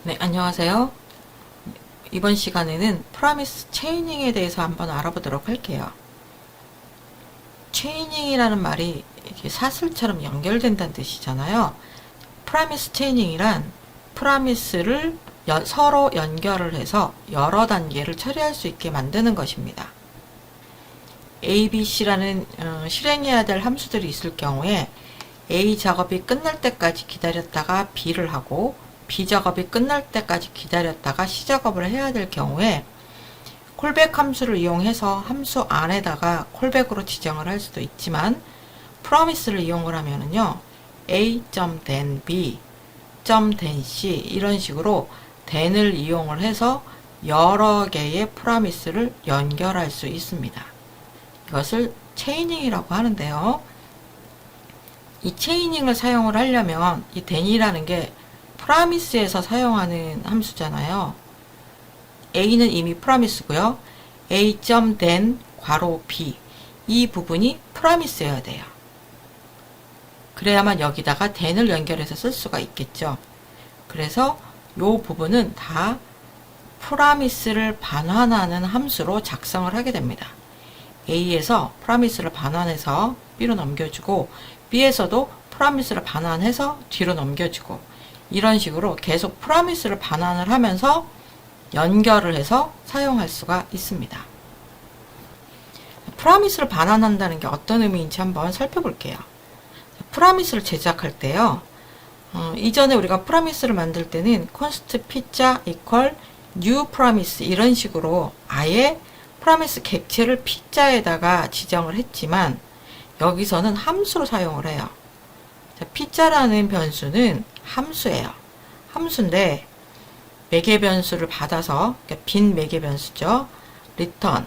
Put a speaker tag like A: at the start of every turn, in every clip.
A: 네, 안녕하세요. 이번 시간에는 프라미스 체이닝에 대해서 한번 알아보도록 할게요. 체이닝이라는 말이 이렇게 사슬처럼 연결된다는 뜻이잖아요. 프라미스 체이닝이란 프라미스를 서로 연결을 해서 여러 단계를 처리할 수 있게 만드는 것입니다. A, B, C라는 실행해야 될 함수들이 있을 경우에 A 작업이 끝날 때까지 기다렸다가 B를 하고 B 작업이 끝날 때까지 기다렸다가 C 작업을 해야 될 경우에 콜백 함수를 이용해서 함수 안에다가 콜백으로 지정을 할 수도 있지만 프로미스를 이용을 하면은요 A.then B, then C 이런 식으로 then을 이용을 해서 여러 개의 프로미스를 연결할 수 있습니다. 이것을 체이닝이라고 하는데요. 이 체이닝을 사용을 하려면 이 then이라는 게 프라미스에서 사용하는 함수잖아요. A는 이미 프라미스고요. A.then 괄호 B 이 부분이 프라미스여야 돼요. 그래야만 여기다가 then을 연결해서 쓸 수가 있겠죠. 그래서 이 부분은 다 프라미스를 반환하는 함수로 작성을 하게 됩니다. A에서 프라미스를 반환해서 B로 넘겨주고 B에서도 프라미스를 반환해서 뒤로 넘겨주고 이런 식으로 계속 프라미스를 반환을 하면서 연결을 해서 사용할 수가 있습니다. 프라미스를 반환한다는 게 어떤 의미인지 한번 살펴볼게요. 프라미스를 제작할 때요. 이전에 우리가 프라미스를 만들 때는 const p자 equal new promise 이런 식으로 아예 프라미스 객체를 p자에다가 지정을 했지만 여기서는 함수로 사용을 해요. p자라는 변수는 함수예요. 함수인데 매개 변수를 받아서 빈 매개 변수죠. return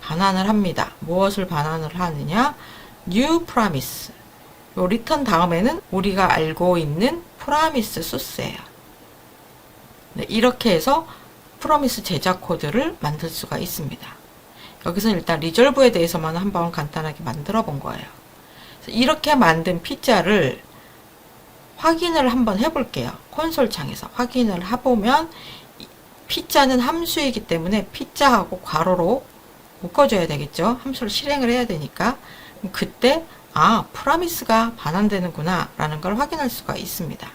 A: 반환을 합니다. 무엇을 반환을 하느냐? new promise. 요 return 다음에는 우리가 알고 있는 promise 소스예요. 네, 이렇게 해서 프로미스 제작 코드를 만들 수가 있습니다. 여기서는 일단 리졸브에 대해서만 한번 간단하게 만들어 본 거예요. 이렇게 만든 p자를 확인을 한번 해볼게요. 콘솔 창에서 확인을 해보면 p자는 함수이기 때문에 p자하고 괄호로 묶어줘야 되겠죠. 함수를 실행을 해야 되니까 그때 프라미스가 반환되는구나 라는 걸 확인할 수가 있습니다.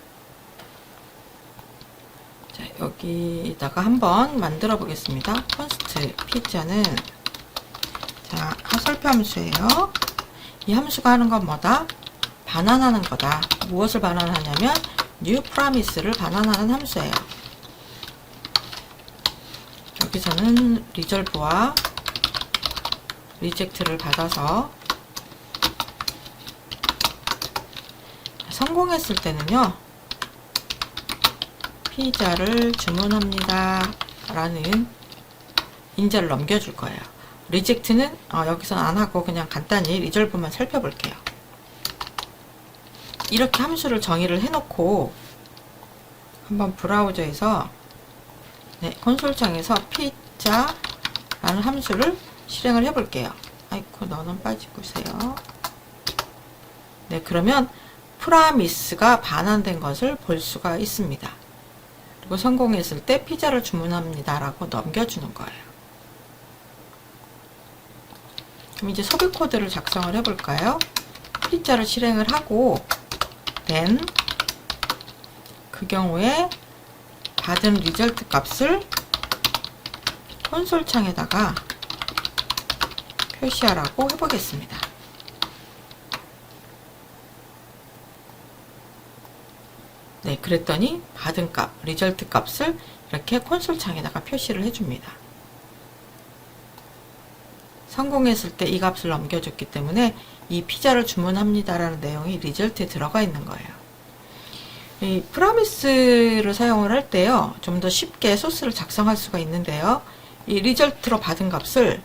A: 자, 여기다가 한번 만들어 보겠습니다. const p자는 자, 하설표 함수예요. 이 함수가 하는 건 뭐다? 반환하는 거다. 무엇을 반환하냐면 new promise를 반환하는 함수예요. 여기서는 resolve와 reject를 받아서 성공했을 때는요 피자를 주문합니다 라는 인자를 넘겨줄 거예요. reject는 여기서는 안 하고 그냥 간단히 resolve만 살펴볼게요. 이렇게 함수를 정의를 해놓고 한번 브라우저에서 콘솔 창에서 p자라는 함수를 실행을 해볼게요. 아이고 너는 빠지고 있어요. 네, 그러면 프라미스가 반환된 것을 볼 수가 있습니다. 그리고 성공했을 때 피자를 주문합니다 라고 넘겨주는 거예요. 그럼 이제 소비 코드를 작성을 해볼까요? 피자를 실행을 하고 then 그 경우에 받은 리절트 값을 콘솔 창에다가 표시하라고 해보겠습니다. 네, 그랬더니 받은 값, 리절트 값을 이렇게 콘솔 창에다가 표시를 해줍니다. 성공했을 때 이 값을 넘겨줬기 때문에 이 피자를 주문합니다 라는 내용이 리절트에 들어가 있는 거예요. 이 프로미스를 사용을 할 때요 좀 더 쉽게 소스를 작성할 수가 있는데요 이 리절트로 받은 값을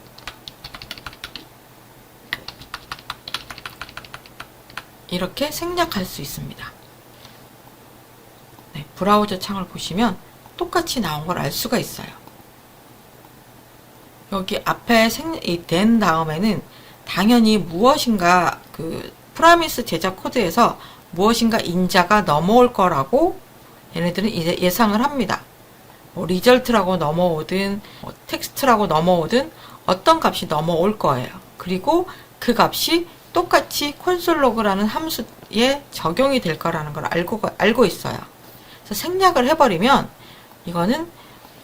A: 이렇게 생략할 수 있습니다. 네, 브라우저 창을 보시면 똑같이 나온 걸 알 수가 있어요. 여기 앞에 이 then 다음에는 당연히 무엇인가 프라미스 제작 코드에서 무엇인가 인자가 넘어올 거라고 얘네들은 이제 예상을 합니다. 뭐 리절트라고 넘어오든 텍스트라고 넘어오든 어떤 값이 넘어올 거예요. 그리고 그 값이 똑같이 콘솔 로그라는 함수에 적용이 될 거라는 걸 알고 있어요. 그래서 생략을 해버리면 이거는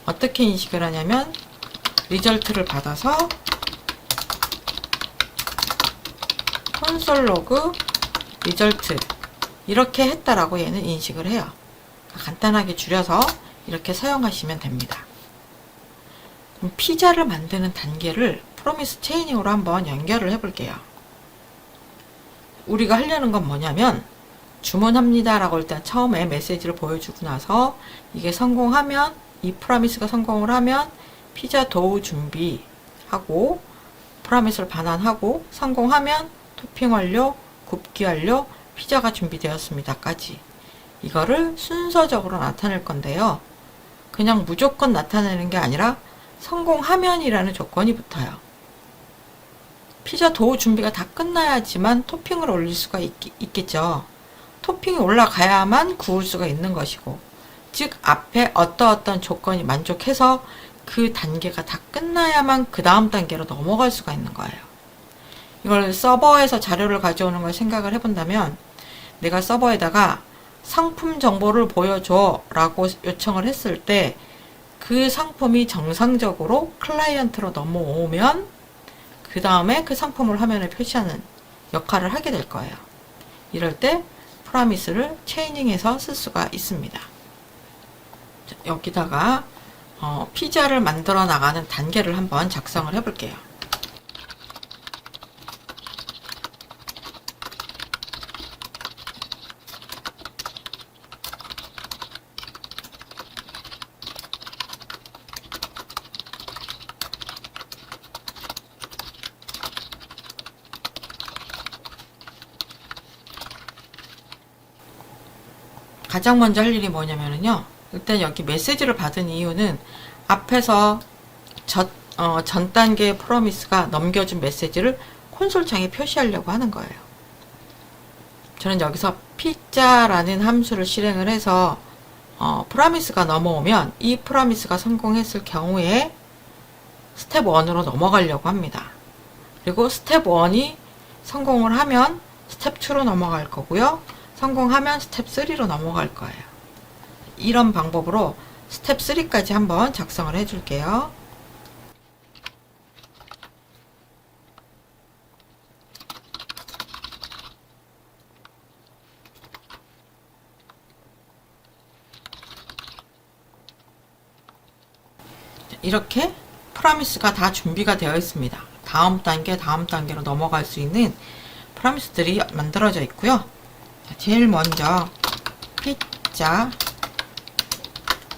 A: 어떻게 인식을 하냐면 리절트를 받아서 콘솔 로그 리절트 이렇게 했다라고 얘는 인식을 해요. 간단하게 줄여서 이렇게 사용하시면 됩니다. 그럼 피자를 만드는 단계를 프로미스 체이닝으로 한번 연결을 해볼게요. 우리가 하려는 건 뭐냐면 주문합니다 라고 일단 처음에 메시지를 보여주고 나서 이게 성공하면 이 프로미스가 성공을 하면 피자 도우 준비하고 프로미스를 반환하고 성공하면 토핑 완료, 굽기 완료, 피자가 준비되었습니다까지 이거를 순서적으로 나타낼 건데요. 그냥 무조건 나타내는 게 아니라 성공하면이라는 조건이 붙어요. 피자 도우 준비가 다 끝나야지만 토핑을 올릴 수가 있겠죠. 토핑이 올라가야만 구울 수가 있는 것이고, 즉 앞에 어떤 조건이 만족해서 그 단계가 다 끝나야만 그 다음 단계로 넘어갈 수가 있는 거예요. 이걸 서버에서 자료를 가져오는 걸 생각을 해본다면 내가 서버에다가 상품 정보를 보여줘 라고 요청을 했을 때 그 상품이 정상적으로 클라이언트로 넘어오면 그 다음에 그 상품을 화면에 표시하는 역할을 하게 될 거예요. 이럴 때 프로미스를 체이닝해서 쓸 수가 있습니다. 여기다가 피자를 만들어 나가는 단계를 한번 작성을 해 볼게요. 가장 먼저 할 일이 뭐냐면요. 일단 여기 메시지를 받은 이유는 앞에서 전 단계의 프로미스가 넘겨준 메시지를 콘솔 창에 표시하려고 하는 거예요. 저는 여기서 피자라는 함수를 실행을 해서 프로미스가 넘어오면 이 프로미스가 성공했을 경우에 스텝 1으로 넘어가려고 합니다. 그리고 스텝 1이 성공을 하면 스텝 2로 넘어갈 거고요. 성공하면 스텝 3로 넘어갈 거예요. 이런 방법으로 스텝 3까지 한번 작성을 해줄게요. 이렇게 프로미스가 다 준비가 되어 있습니다. 다음 단계로 넘어갈 수 있는 프로미스들이 만들어져 있고요. 제일 먼저 피자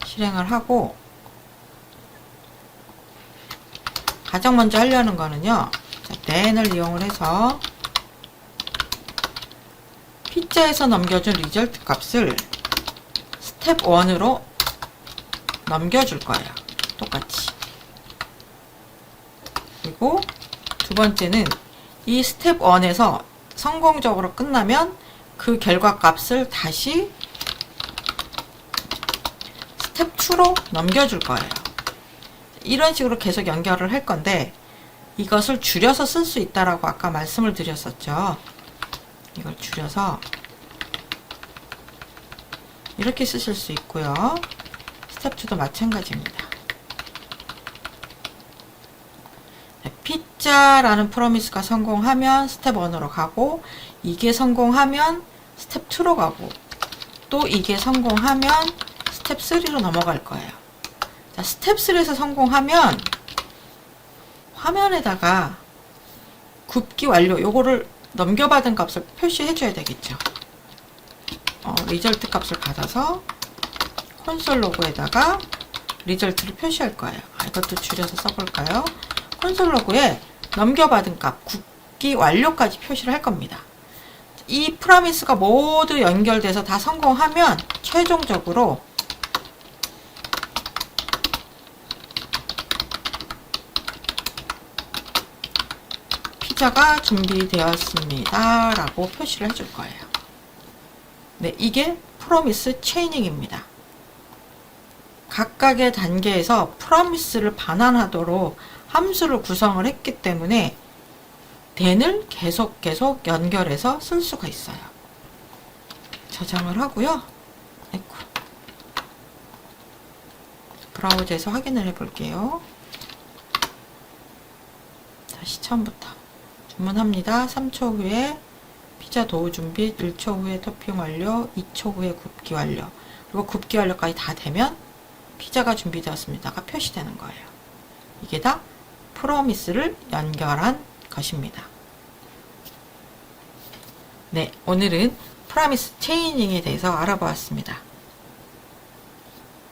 A: 실행을 하고 가장 먼저 하려는 거는요. then을 이용을 해서 피자에서 넘겨준 리절트 값을 스텝 1으로 넘겨줄 거예요. 똑같이. 그리고 두 번째는 이 스텝 1에서 성공적으로 끝나면 그 결과 값을 다시 스텝 2로 넘겨줄 거예요. 이런 식으로 계속 연결을 할 건데 이것을 줄여서 쓸 수 있다라고 아까 말씀을 드렸었죠. 이걸 줄여서 이렇게 쓰실 수 있고요. 스텝 2도 마찬가지입니다. 피자라는 프로미스가 성공하면 스텝 1으로 가고 이게 성공하면 스텝 2로 가고 또 이게 성공하면 스텝 3로 넘어갈 거예요. 자, 스텝 3에서 성공하면 화면에다가 굽기 완료 요거를 넘겨받은 값을 표시해 줘야 되겠죠. 리절트 값을 받아서 콘솔 로그에다가 리절트를 표시할 거예요. 이것도 줄여서 써볼까요? 콘솔 로그에 넘겨받은 값, 굽기 완료까지 표시를 할 겁니다. 이 프로미스가 모두 연결돼서 다 성공하면 최종적으로 피자가 준비되었습니다 라고 표시를 해줄 거예요. 네, 이게 프로미스 체이닝입니다. 각각의 단계에서 프로미스를 반환하도록 함수를 구성을 했기 때문에 then을 계속 연결해서 쓸 수가 있어요. 저장을 하고요. 아이고. 브라우저에서 확인을 해 볼게요. 다시 처음부터 주문합니다. 3초 후에 피자 도우 준비, 1초 후에 토핑 완료, 2초 후에 굽기 완료. 그리고 굽기 완료까지 다 되면 피자가 준비되었습니다가 표시되는 거예요. 이게 다 프로미스를 연결한 것입니다. 네, 오늘은 프로미스 체이닝에 대해서 알아보았습니다.